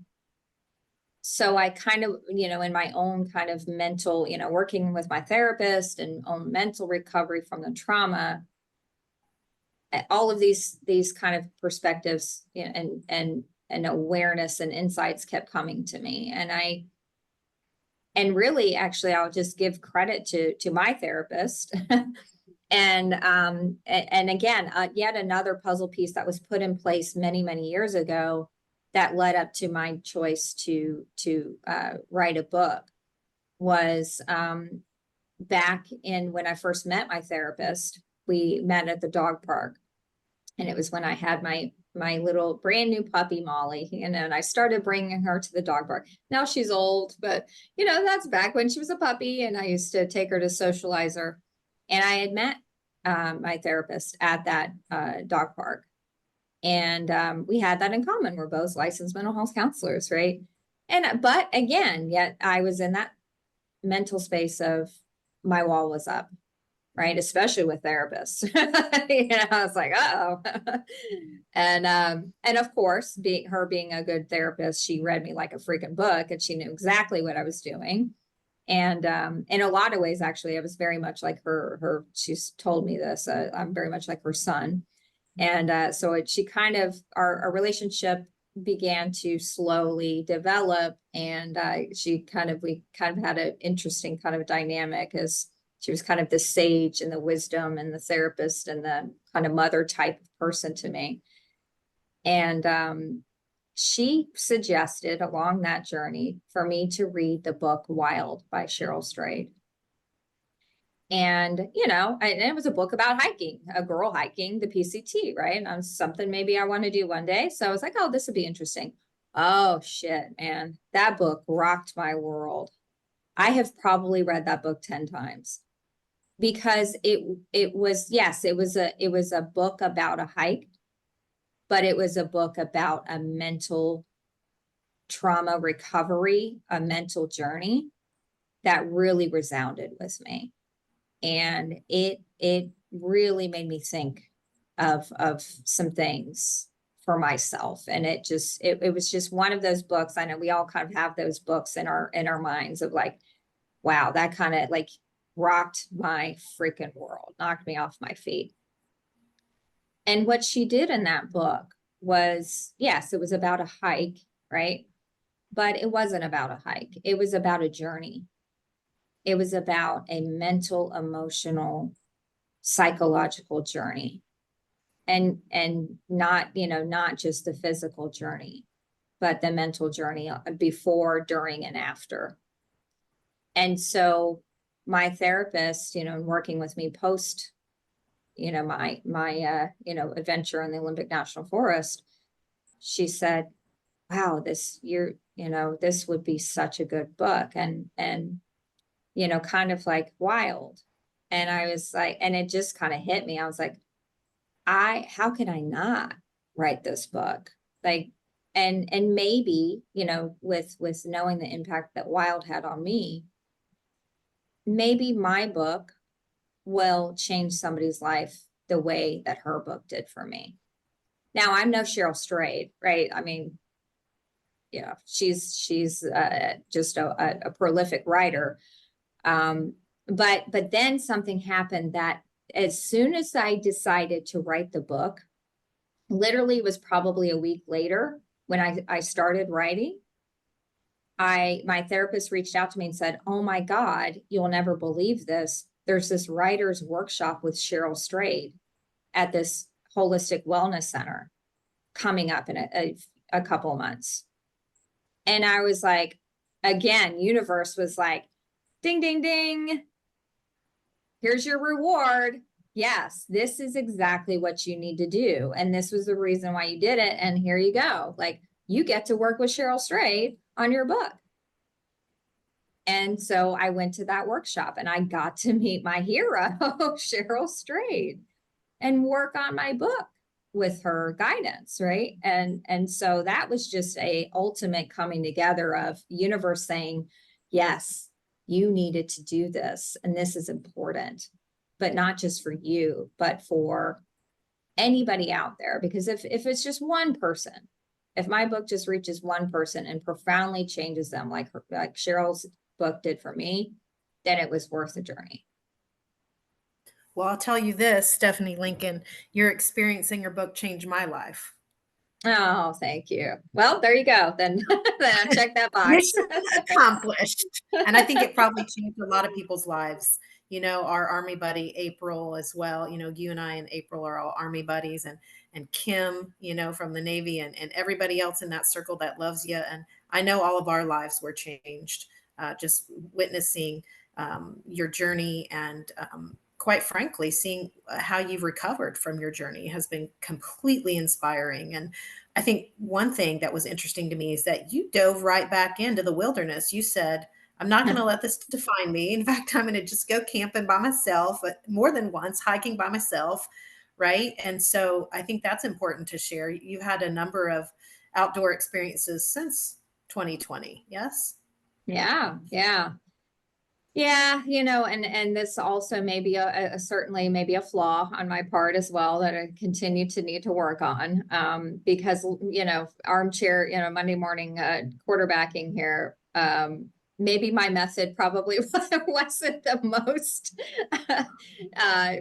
so I kind of, in my own kind of mental, working with my therapist and own mental recovery from the trauma, all of these kind of perspectives, and awareness and insights kept coming to me. And really, actually, I'll just give credit to my therapist. And again, yet another puzzle piece that was put in place many years ago that led up to my choice to write a book was back in when I first met my therapist. We met at the dog park, and it was when I had my my little brand new puppy, Molly, and I started bringing her to the dog park. Now she's old, but that's back when she was a puppy, and I used to take her to socialize her. And I had met my therapist at that dog park. And we had that in common. We're both licensed mental health counselors, right? But again, yet I was in that mental space of my wall was up, right? Especially with therapists. I was like, oh. And of course, being a good therapist, she read me like a freaking book, and she knew exactly what I was doing. And in a lot of ways, actually, I was very much like her. She's told me this. I'm very much like her son. And so she kind of, our relationship began to slowly develop. And we kind of had an interesting kind of dynamic, as she was kind of the sage and the wisdom and the therapist and the kind of mother type of person to me. And she suggested along that journey for me to read the book Wild by Cheryl Strayed. And, it was a book about hiking, a girl hiking the PCT, right? And something maybe I want to do one day. So I was like, oh, this would be interesting. Oh, shit, man. That book rocked my world. I have probably read that book 10 times because it was a book about a hike, but it was a book about a mental trauma recovery, a mental journey that really resounded with me. And it really made me think of some things for myself. And it was just one of those books. I know we all kind of have those books in our minds of like, wow, that kind of like rocked my freaking world, knocked me off my feet. And what she did in that book was, yes, it was about a hike, right? But it wasn't about a hike. It was about a journey. It was about a mental, emotional, psychological journey. And not, not just the physical journey, but the mental journey before, during, and after. And so my therapist, working with me post, my adventure in the Olympic National Forest, she said, wow, this would be such a good book. And kind of like Wild. And I was like, and it just kind of hit me. I was like, how can I not write this book? Like, and maybe, with knowing the impact that Wild had on me, maybe my book will change somebody's life the way that her book did for me. Now, I'm no Cheryl Strayed, right? I mean, she's just a prolific writer. But then something happened that as soon as I decided to write the book, literally it was probably a week later when I started writing, my therapist reached out to me and said, oh my God, you'll never believe this. There's this writer's workshop with Cheryl Strayed at this holistic wellness center coming up in a couple of months. And I was like, again, universe was like, ding, ding, ding. Here's your reward. Yes, this is exactly what you need to do. And this was the reason why you did it. And here you go. Like, you get to work with Cheryl Strayed on your book. And so I went to that workshop and I got to meet my hero, Cheryl Strayed, and work on my book with her guidance, right? And so that was just a ultimate coming together of universe saying, yes, you needed to do this, and this is important, but not just for you, but for anybody out there. Because if it's just one person, if my book just reaches one person and profoundly changes them, like Cheryl's book did for me, then it was worth the journey. Well, I'll tell you this, Stephanie Lincoln, your experience in your book changed my life. Oh, thank you. Well, there you go. Then check that box. Mission accomplished. And I think it probably changed a lot of people's lives. Our Army buddy, April, as well. You and I and April are all Army buddies, and Kim, from the Navy, and everybody else in that circle that loves you. And I know all of our lives were changed just witnessing your journey and quite frankly, seeing how you've recovered from your journey has been completely inspiring. And I think one thing that was interesting to me is that you dove right back into the wilderness. You said, I'm not going to let this define me. In fact, I'm going to just go camping by myself, more than once, hiking by myself. Right. And so I think that's important to share. You've had a number of outdoor experiences since 2020. Yes. Yeah. Yeah. Yeah, and this also may be certainly maybe a flaw on my part as well that I continue to need to work on. Because armchair, Monday morning quarterbacking here. Maybe my method probably wasn't the most uh,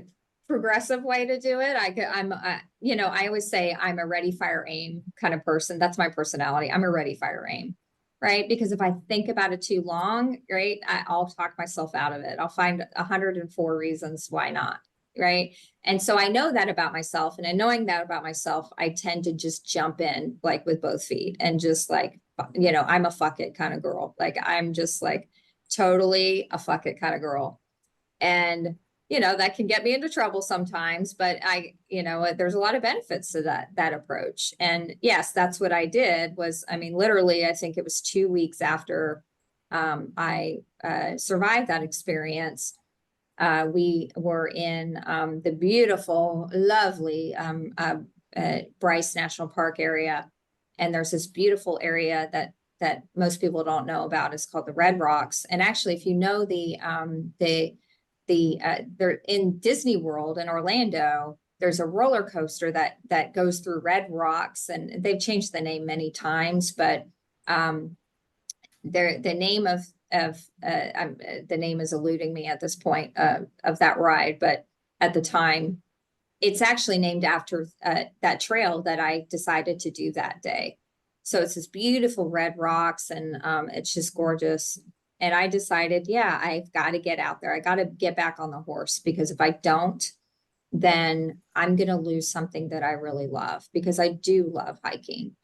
progressive way to do it. I always say I'm a ready, fire, aim kind of person. That's my personality. I'm a ready, fire, aim. Right. Because if I think about it too long, right, I'll talk myself out of it. I'll find 104 reasons why not. Right. And so I know that about myself. And in knowing that about myself, I tend to just jump in like with both feet and just like, I'm a fuck it kind of girl. Like I'm just like totally a fuck it kind of girl. And that can get me into trouble sometimes, but there's a lot of benefits to that approach. And yes, that's what I did literally, I think it was 2 weeks after I survived that experience. We were in the beautiful, lovely Bryce National Park area. And there's this beautiful area that most people don't know about. It's called the Red Rocks. And actually, if you know they're in Disney World in Orlando, there's a roller coaster that goes through Red Rocks, and they've changed the name many times, but the name the name is eluding me at this point of that ride, but at the time it's actually named after that trail that I decided to do that day. So it's this beautiful Red Rocks, and it's just gorgeous. And I decided, yeah, I've got to get out there. I got to get back on the horse, because if I don't, then I'm going to lose something that I really love, because I do love hiking.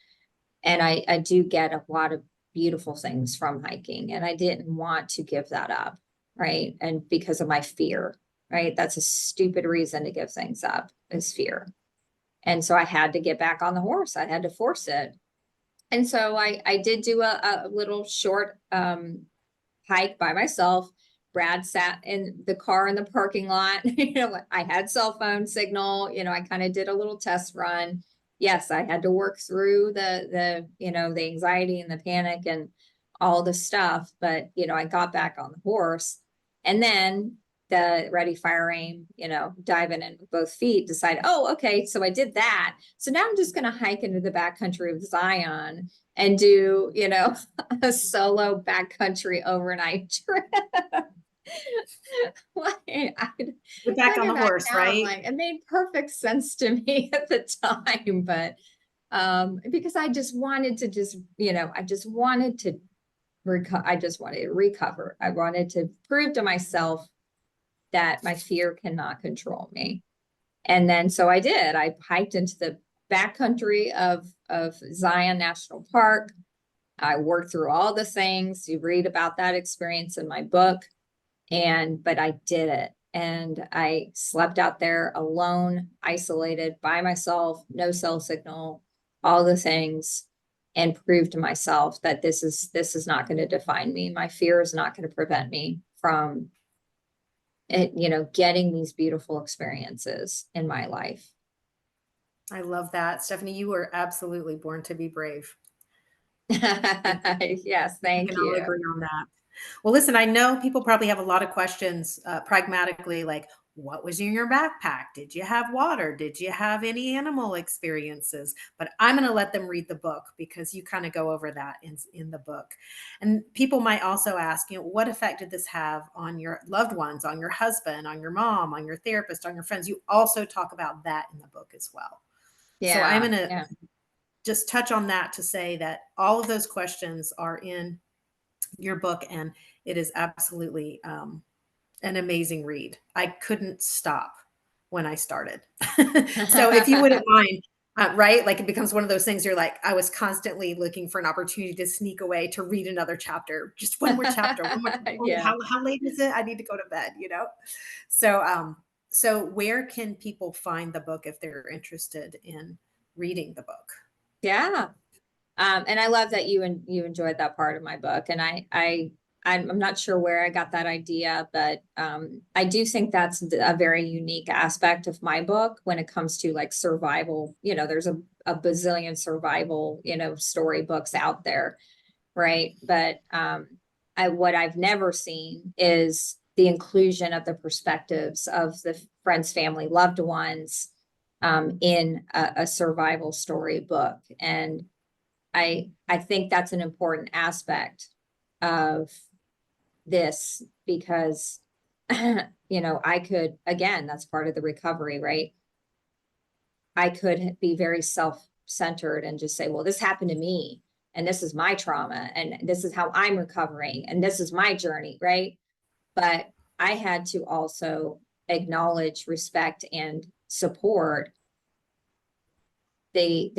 And I do get a lot of beautiful things from hiking, and I didn't want to give that up. Right. And because of my fear, right. That's a stupid reason to give things up, is fear. And so I had to get back on the horse. I had to force it. And so I did do a little short hike by myself. Brad sat in the car in the parking lot. I had cell phone signal. I kind of did a little test run. Yes, I had to work through the anxiety and the panic and all the stuff, but I got back on the horse, and then the ready, fire, aim, diving in with both feet, decide, oh, okay, so I did that. So now I'm just going to hike into the backcountry of Zion and do, a solo backcountry overnight trip. You're back on the horse, right? It made perfect sense to me at the time, but because I just wanted to I just wanted to recover. I wanted to prove to myself that my fear cannot control me. And then so I did. I hiked into the backcountry of Zion National Park. I worked through all the things. You read about that experience in my book. But I did it. And I slept out there alone, isolated by myself, no cell signal, all the things, and proved to myself that this is not going to define me. My fear is not going to prevent me from getting these beautiful experiences in my life. I love that. Stephanie, you were absolutely born to be brave. Yes, thank you. We can all agree on that. Well, listen, I know people probably have a lot of questions pragmatically, like, what was in your backpack? Did you have water? Did you have any animal experiences? But I'm going to let them read the book, because you kind of go over that in the book. And people might also ask, what effect did this have on your loved ones, on your husband, on your mom, on your therapist, on your friends? You also talk about that in the book as well. Yeah, so I'm going to just touch on that to say that all of those questions are in your book, and it is absolutely an amazing read. I couldn't stop when I started. So if you wouldn't mind, right? Like, it becomes one of those things you're like, I was constantly looking for an opportunity to sneak away to read another chapter, just one more chapter. One more, how late is it? I need to go to bed, So So where can people find the book if they're interested in reading the book? Yeah. And I love that you enjoyed that part of my book. And I'm not sure where I got that idea, but I do think that's a very unique aspect of my book when it comes to like survival. There's a bazillion survival, storybooks out there, right? But what I've never seen is the inclusion of the perspectives of the friends, family, loved ones in a survival story book. And I think that's an important aspect of this because, I could, again, that's part of the recovery, right? I could be very self-centered and just say, well, this happened to me and this is my trauma and this is how I'm recovering and this is my journey, right? But I had to also acknowledge, respect, and support the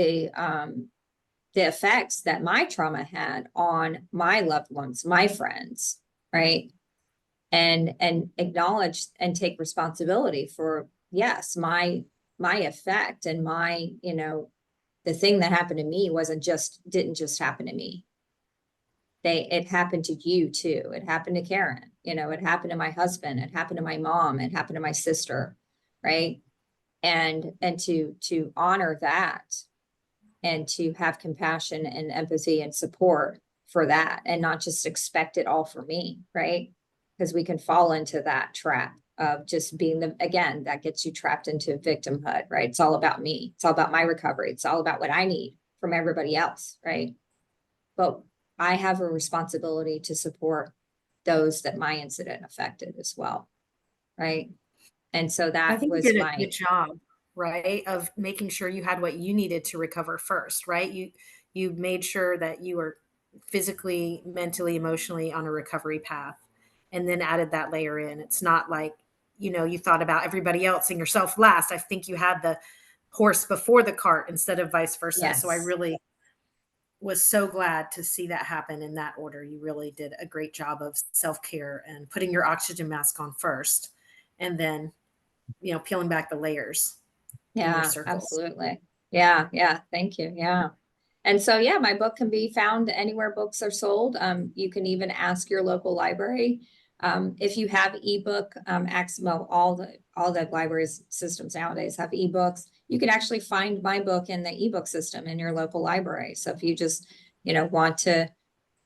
effects that my trauma had on my loved ones, my friends, right? And acknowledge and take responsibility for, yes, my effect and my, the thing that happened to me didn't just happen to me. It happened to you too. It happened to Karen, it happened to my husband, it happened to my mom, it happened to my sister, right? And to honor that and to have compassion and empathy and support for that and not just expect it all for me, right? Because we can fall into that trap of just being again, that gets you trapped into victimhood, right? It's all about me. It's all about my recovery. It's all about what I need from everybody else, right? But I have a responsibility to support those that my incident affected as well, right? And so I that think you was did a my, good job, right, of making sure you had what you needed to recover first, right? You made sure that you were physically, mentally, emotionally on a recovery path, and then added that layer in. It's not like, you thought about everybody else and yourself last. I think you had the horse before the cart instead of vice versa. So I yes. really was so glad to see that happen in that order. You really did a great job of self-care and putting your oxygen mask on first, and then peeling back the layers in your Yeah, circles. absolutely. Yeah, yeah. Thank you. Yeah. And so, yeah, my book can be found anywhere books are sold. You can even ask your local library. If you have ebook, well, all the libraries systems nowadays have ebooks. You can actually find my book in the ebook system in your local library. So if you just, want to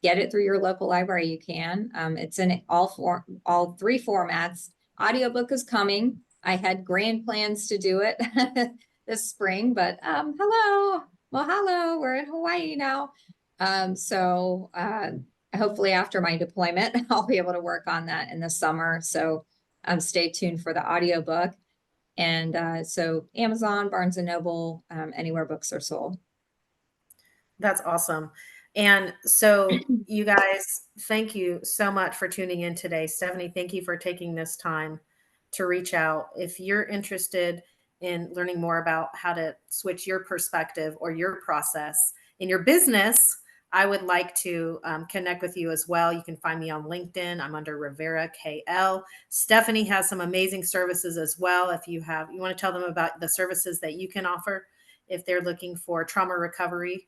get it through your local library, you can. It's in all three formats. Audiobook is coming. I had grand plans to do it this spring, but hello, mahalo, we're in Hawaii now. So hopefully after my deployment, I'll be able to work on that in the summer. So stay tuned for the audiobook. And so Amazon, Barnes and Noble, anywhere books are sold. That's awesome. And so, you guys, thank you so much for tuning in today. Stephanie, thank you for taking this time to reach out. If you're interested in learning more about how to switch your perspective or your process in your business, I would like to connect with you as well. You can find me on LinkedIn. I'm under Rivera KL. Stephanie has some amazing services as well. If you want to tell them about the services that you can offer if they're looking for trauma recovery.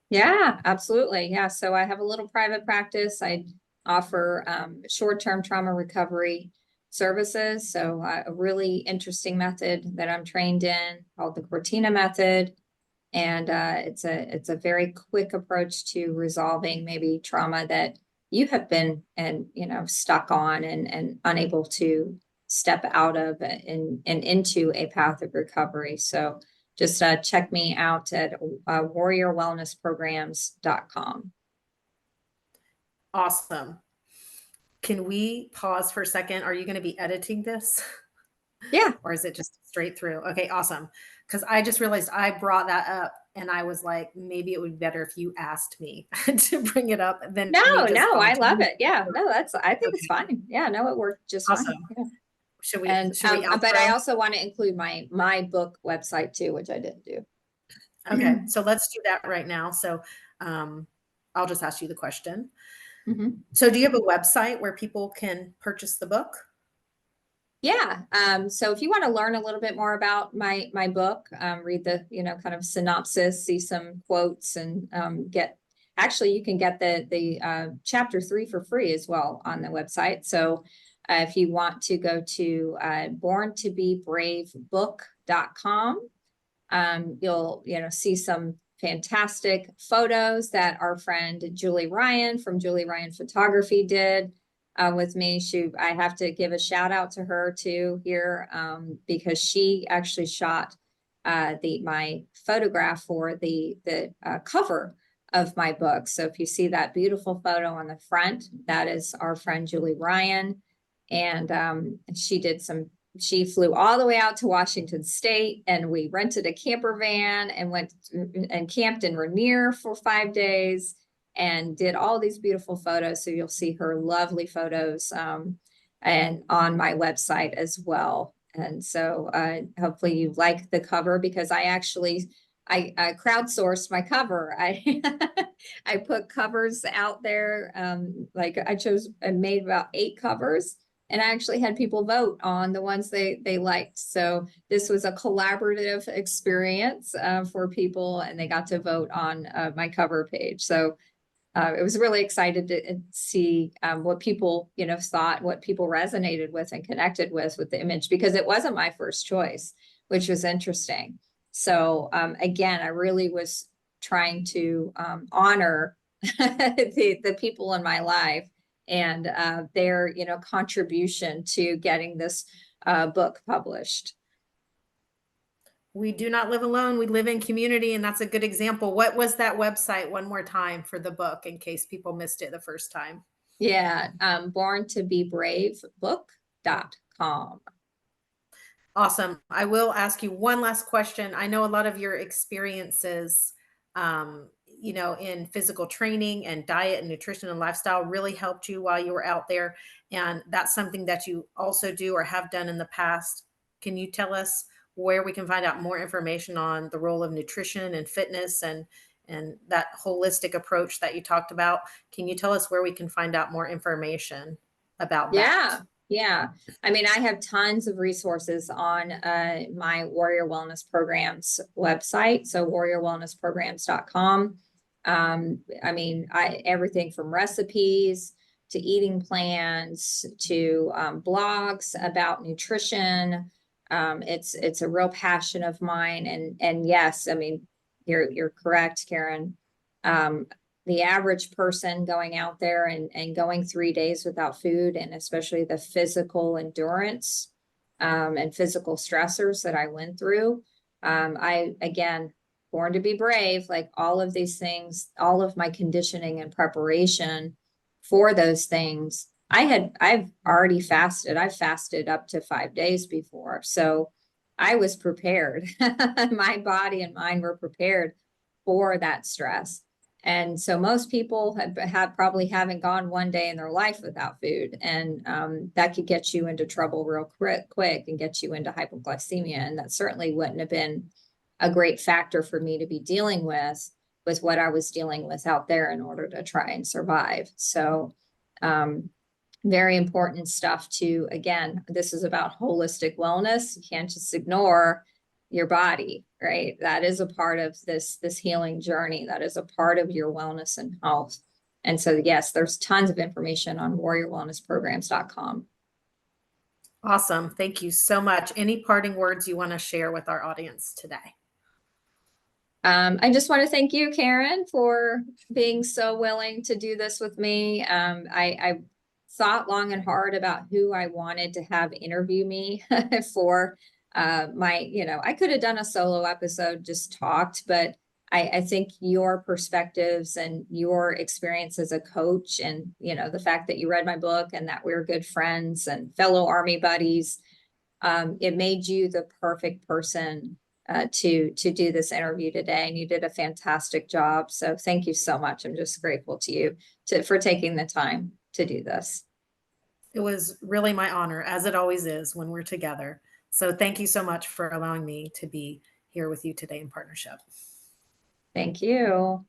Yeah, absolutely. Yeah. So I have a little private practice. I offer short-term trauma recovery services. So a really interesting method that I'm trained in called the Cortina method. And it's a very quick approach to resolving maybe trauma that you have been stuck on and unable to step out of and into a path of recovery. So just check me out at warriorwellnessprograms.com. Awesome. Can we pause for a second? Are you going to be editing this? Yeah. Or is it just straight through? Okay, awesome. Because I just realized I brought that up and I was like, maybe it would be better if you asked me to bring it up than me just No, I love spontaneously. it. Yeah, no, I think it's Okay, fine. Yeah, no, it worked just fine. awesome. Yeah. Should we And should we but I outro? also want to include my book website too, which I didn't do. Okay, so let's do that right now. So I'll just ask you the question. Mhm. So do you have a website where people can purchase the book? Yeah. So if you want to learn a little bit more about my book, read the, kind of synopsis, see some quotes, and actually you can get the chapter 3 for free as well on the website. So if you want to go to borntobebravebook.com, you'll, see some fantastic photos that our friend Julie Ryan from Julie Ryan Photography did with me. I have to give a shout out to her too here, because she actually shot my photograph for the cover of my book. So if you see that beautiful photo on the front, that is our friend Julie Ryan. And she flew all the way out to Washington State, and we rented a camper van and went and camped in Rainier for 5 days and did all these beautiful photos. So you'll see her lovely photos and on my website as well. And so hopefully you like the cover, because I crowdsourced my cover. I put covers out there. Like I made about 8 covers, and I actually had people vote on the ones they liked. So this was a collaborative experience for people, and they got to vote on my cover page. So it was really excited to see what people, thought, what people resonated with and connected with the image, because it wasn't my first choice, which was interesting. So again, I really was trying to honor the people in my life and their, contribution to getting this book published. We do not live alone. We live in community. And that's a good example. What was that website one more time for the book in case people missed it the first time? Yeah. borntobebravebook.com. Awesome. I will ask you one last question. I know a lot of your experiences, in physical training and diet and nutrition and lifestyle really helped you while you were out there. And that's something that you also do or have done in the past. Can you tell us where we can find out more information on the role of nutrition and fitness and that holistic approach that you talked about? Can you tell us where we can find out more information about that? Yeah. I mean, I have tons of resources on my Warrior Wellness Programs website. So warriorwellnessprograms.com. I mean, everything from recipes to eating plans to blogs about nutrition. It's a real passion of mine. And yes, I mean, you're correct, Karen. The average person going out there and going 3 days without food, and especially the physical endurance and physical stressors that I went through. Again, born to be brave, like all of these things, all of my conditioning and preparation for those things. I've already fasted. I've fasted up to 5 days before. So I was prepared. My body and mind were prepared for that stress. And so most people have probably haven't gone 1 day in their life without food. And that could get you into trouble real quick and get you into hypoglycemia. And that certainly wouldn't have been a great factor for me to be dealing with what I was dealing with out there in order to try and survive. So very important stuff to, again, this is about holistic wellness. You can't just ignore your body, right? That is a part of this healing journey. That is a part of your wellness and health. And so, yes, there's tons of information on warriorwellnessprograms.com. Awesome. Thank you so much. Any parting words you want to share with our audience today? I just want to thank you, Karen, for being so willing to do this with me. I thought long and hard about who I wanted to have interview me for I could have done a solo episode, just talked, but I think your perspectives and your experience as a coach and, the fact that you read my book and that we're good friends and fellow Army buddies, it made you the perfect person to do this interview today. And you did a fantastic job. So thank you so much. I'm just grateful to you for taking the time to do this. It was really my honor, as it always is when we're together. So thank you so much for allowing me to be here with you today in partnership. Thank you.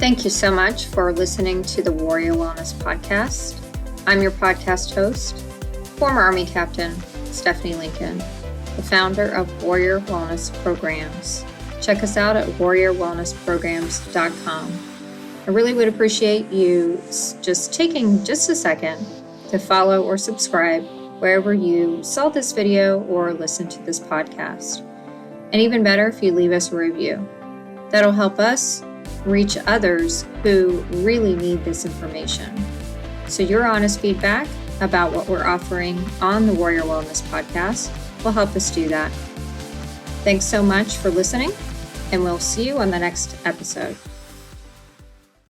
Thank you so much for listening to the Warrior Wellness Podcast. I'm your podcast host, former Army Captain Stephanie Lincoln, the founder of Warrior Wellness Programs. Check us out at warriorwellnessprograms.com. I really would appreciate you just taking just a second to follow or subscribe wherever you saw this video or listened to this podcast. And even better, if you leave us a review. That'll help us reach others who really need this information. So your honest feedback about what we're offering on the Warrior Wellness Podcast will help us do that. Thanks so much for listening, and we'll see you on the next episode.